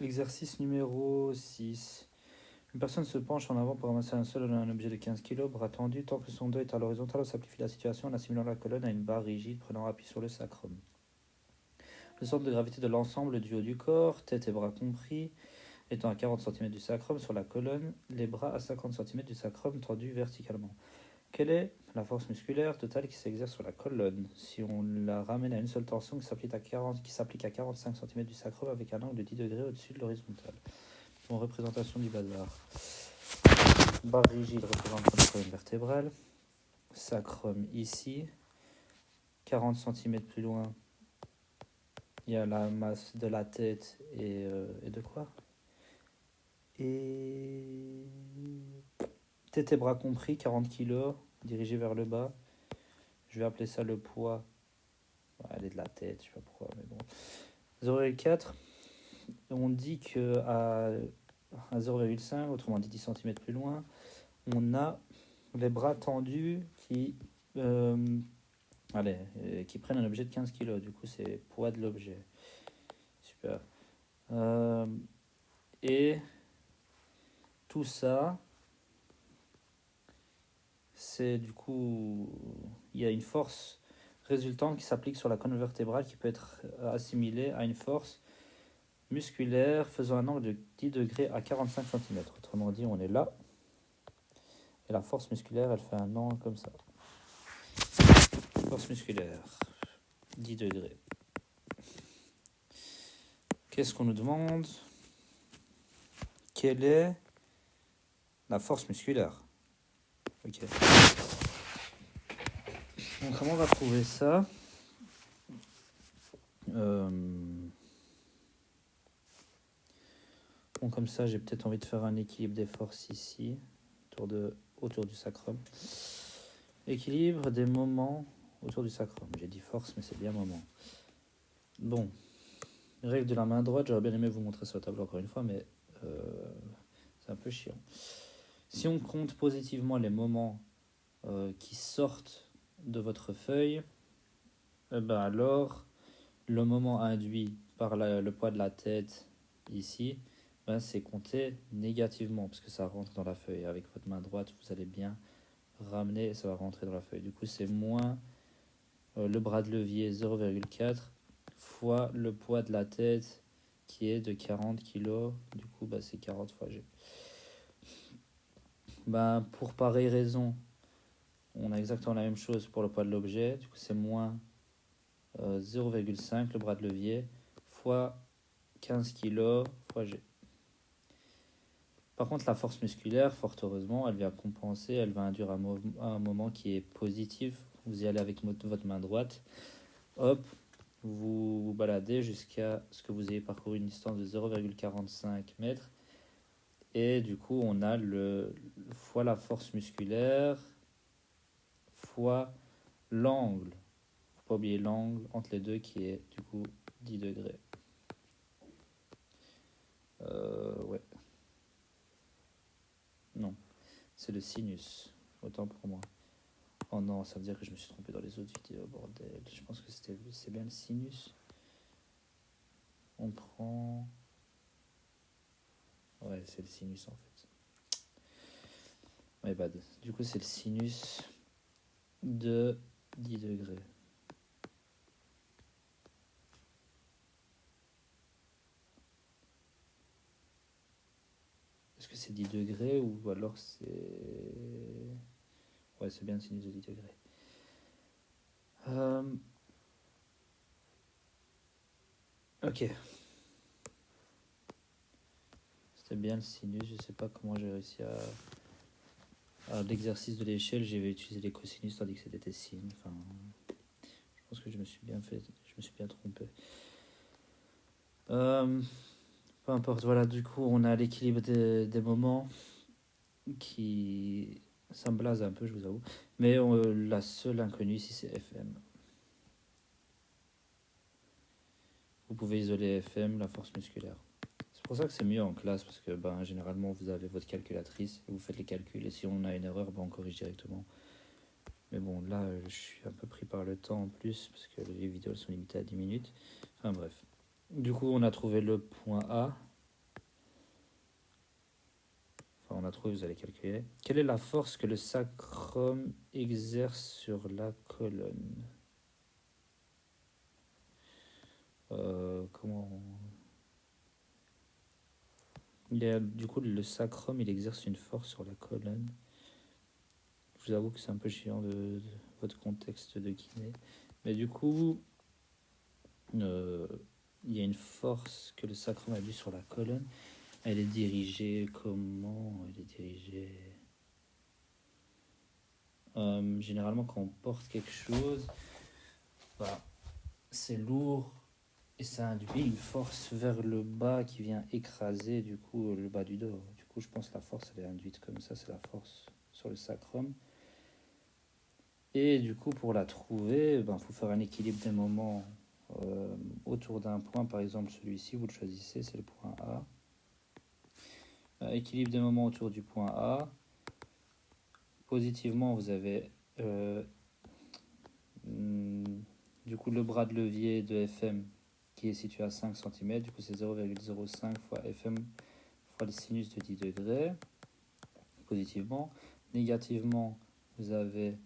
Exercice numéro 6. Une personne se penche en avant pour ramasser un objet de 15 kg, bras tendu, tant que son dos est à l'horizontale, on simplifie la situation en assimilant la colonne à une barre rigide, prenant appui sur le sacrum. Le centre de gravité de l'ensemble du haut du corps, tête et bras compris, étant à 40 cm du sacrum sur la colonne, les bras à 50 cm du sacrum tendus verticalement. Quelle est la force musculaire totale qui s'exerce sur la colonne si on la ramène à une seule tension qui s'applique à 45 cm du sacrum avec un angle de 10 degrés au-dessus de l'horizontale? En représentation du bazar. Barre rigide représente la colonne vertébrale. Sacrum ici. 40 cm plus loin, il y a la masse de la tête et de quoi? Et tête et bras compris, 40 kg, dirigé vers le bas. Je vais appeler ça le poids. Elle est de la tête, je sais pas pourquoi, mais bon. 0,4. On dit que à 0,5, autrement dit 10 cm plus loin, on a les bras tendus qui qui prennent un objet de 15 kg. Du coup, c'est poids de l'objet. Super. Et tout ça, c'est du coup, il y a une force résultante qui s'applique sur la colonne vertébrale qui peut être assimilée à une force musculaire faisant un angle de 10 degrés à 45 cm. Autrement dit, on est là. Et la force musculaire, elle fait un angle comme ça. Force musculaire, 10 degrés. Qu'est-ce qu'on nous demande? Quelle est la force musculaire? Ok. Donc comment on va trouver ça? Bon, comme ça, j'ai peut-être envie de faire un équilibre des forces ici, autour du sacrum. Équilibre des moments autour du sacrum. J'ai dit force, mais c'est bien moment. Bon, règle de la main droite, j'aurais bien aimé vous montrer sur le tableau encore une fois, mais c'est un peu chiant. Si on compte positivement les moments qui sortent de votre feuille, alors le moment induit par le poids de la tête ici, c'est compté négativement parce que ça rentre dans la feuille. Avec votre main droite, vous allez bien ramener et ça va rentrer dans la feuille. Du coup, c'est moins le bras de levier 0,4 fois le poids de la tête qui est de 40 kg. Du coup, c'est 40 fois G. Pour pareille raison, on a exactement la même chose pour le poids de l'objet. Du coup, c'est moins 0,5 le bras de levier fois 15 kg fois G. Par contre, la force musculaire, fort heureusement, elle vient compenser, elle va induire un moment qui est positif. Vous y allez avec votre main droite. Hop, vous vous baladez jusqu'à ce que vous ayez parcouru une distance de 0,45 mètres. Et du coup, on a fois la force musculaire fois l'angle. Faut pas oublier l'angle entre les deux qui est du coup 10 degrés. Ouais. Non, c'est le sinus. Autant pour moi. Oh non, ça veut dire que je me suis trompé dans les autres vidéos, bordel. Je pense que c'est bien le sinus. On prend... Ouais, c'est le sinus en fait. My bad. Du coup, c'est le sinus de 10 degrés. Est-ce que c'est 10 degrés ou alors c'est... Ouais, c'est bien le sinus de 10 degrés. Ok. C'était bien le sinus. Je sais pas comment j'ai réussi à l'exercice de l'échelle. J'avais utilisé les cosinus tandis que c'était des sines. Enfin, je pense que je me suis bien trompé. Peu importe, voilà, du coup, on a l'équilibre des moments qui... Ça me blase un peu, je vous avoue. Mais la seule inconnue ici, c'est FM. Vous pouvez isoler FM, la force musculaire. C'est pour ça que c'est mieux en classe, parce que généralement, vous avez votre calculatrice, et vous faites les calculs, et si on a une erreur, on corrige directement. Mais bon, là, je suis un peu pris par le temps en plus, parce que les vidéos sont limitées à 10 minutes. Enfin bref. Du coup, on a trouvé le point A. on a trouvé, vous allez calculer. Quelle est la force que le sacrum exerce sur la colonne? Comment du coup, le sacrum, il exerce une force sur la colonne. Je vous avoue que c'est un peu chiant de votre contexte de kiné. Mais du coup, il y a une force que le sacrum a due sur la colonne. Elle est dirigée comment? Elle est dirigée... généralement, quand on porte quelque chose, bah, c'est lourd et ça induit une force vers le bas qui vient écraser du coup le bas du dos. Du coup, je pense que la force elle est induite comme ça, c'est la force sur le sacrum. Et du coup, pour la trouver, faut faire un équilibre des moments autour d'un point. Par exemple, celui-ci, vous le choisissez, c'est le point A. Équilibre des moments autour du point A. Positivement, vous avez du coup le bras de levier de FM qui est situé à 5 cm. Du coup, c'est 0,05 fois FM fois le sinus de 10 degrés. Positivement. Négativement, vous avez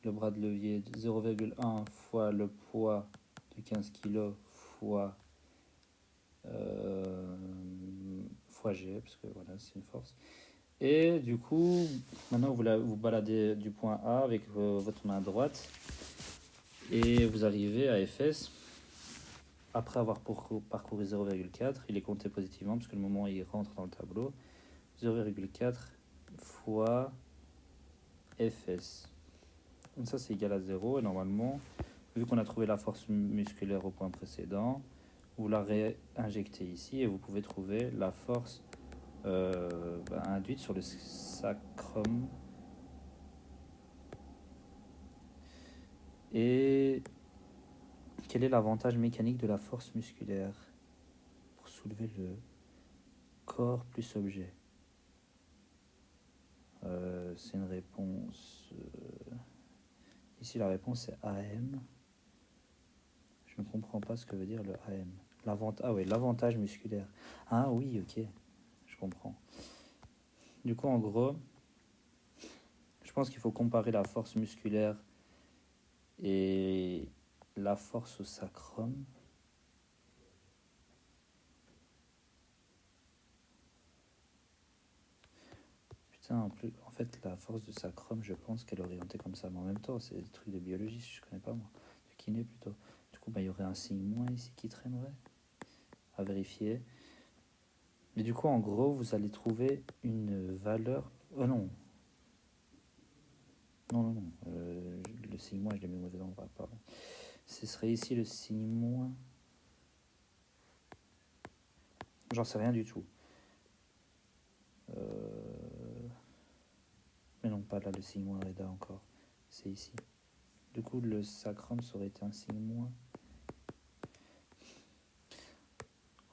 le bras de levier de 0,1 fois le poids de 15 kg fois G, parce que voilà, c'est une force. Et du coup, maintenant vous baladez du point A avec votre main droite et vous arrivez à Fs. Après avoir parcouru 0,4, il est compté positivement parce que le moment où il rentre dans le tableau, 0,4 fois Fs. Donc ça c'est égal à 0 et normalement, vu qu'on a trouvé la force musculaire au point précédent, vous la réinjectez ici et vous pouvez trouver la force induite sur le sacrum. Et quel est l'avantage mécanique de la force musculaire pour soulever le corps plus objet? C'est une réponse... ici la réponse est AM. Je ne comprends pas ce que veut dire le AM. L'avantage musculaire. Ah oui, ok, je comprends. Du coup, en gros, je pense qu'il faut comparer la force musculaire et la force au sacrum. Putain, en fait, la force du sacrum, je pense qu'elle est orientée comme ça. Mais en même temps, c'est des trucs de biologie, je connais pas moi. De kiné plutôt. Du coup, il y aurait un signe moins ici qui traînerait. À vérifier. Mais du coup, en gros, vous allez trouver une valeur... Oh non. Non. Le signe moins, je l'ai mis au mauvais endroit, pardon. Ce serait ici le signe moins. J'en sais rien du tout. Mais non, pas là, le signe moins Reda encore. C'est ici. Du coup, le sacrum, ça aurait été un signe moins.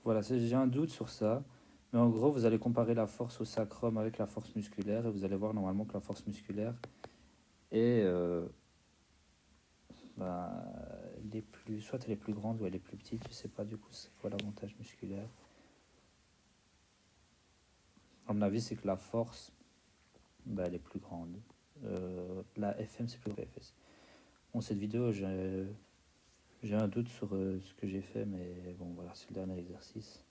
Voilà, j'ai un doute sur ça. Mais en gros, vous allez comparer la force au sacrum avec la force musculaire. Et vous allez voir normalement que la force musculaire est... soit elle est plus grande ou elle est plus petite. Je sais pas du coup c'est quoi l'avantage musculaire. À mon avis, c'est que la force, elle est plus grande. La FM, c'est plus que la FS. Bon, cette vidéo, j'ai un doute sur ce que j'ai fait, mais bon, voilà, c'est le dernier exercice.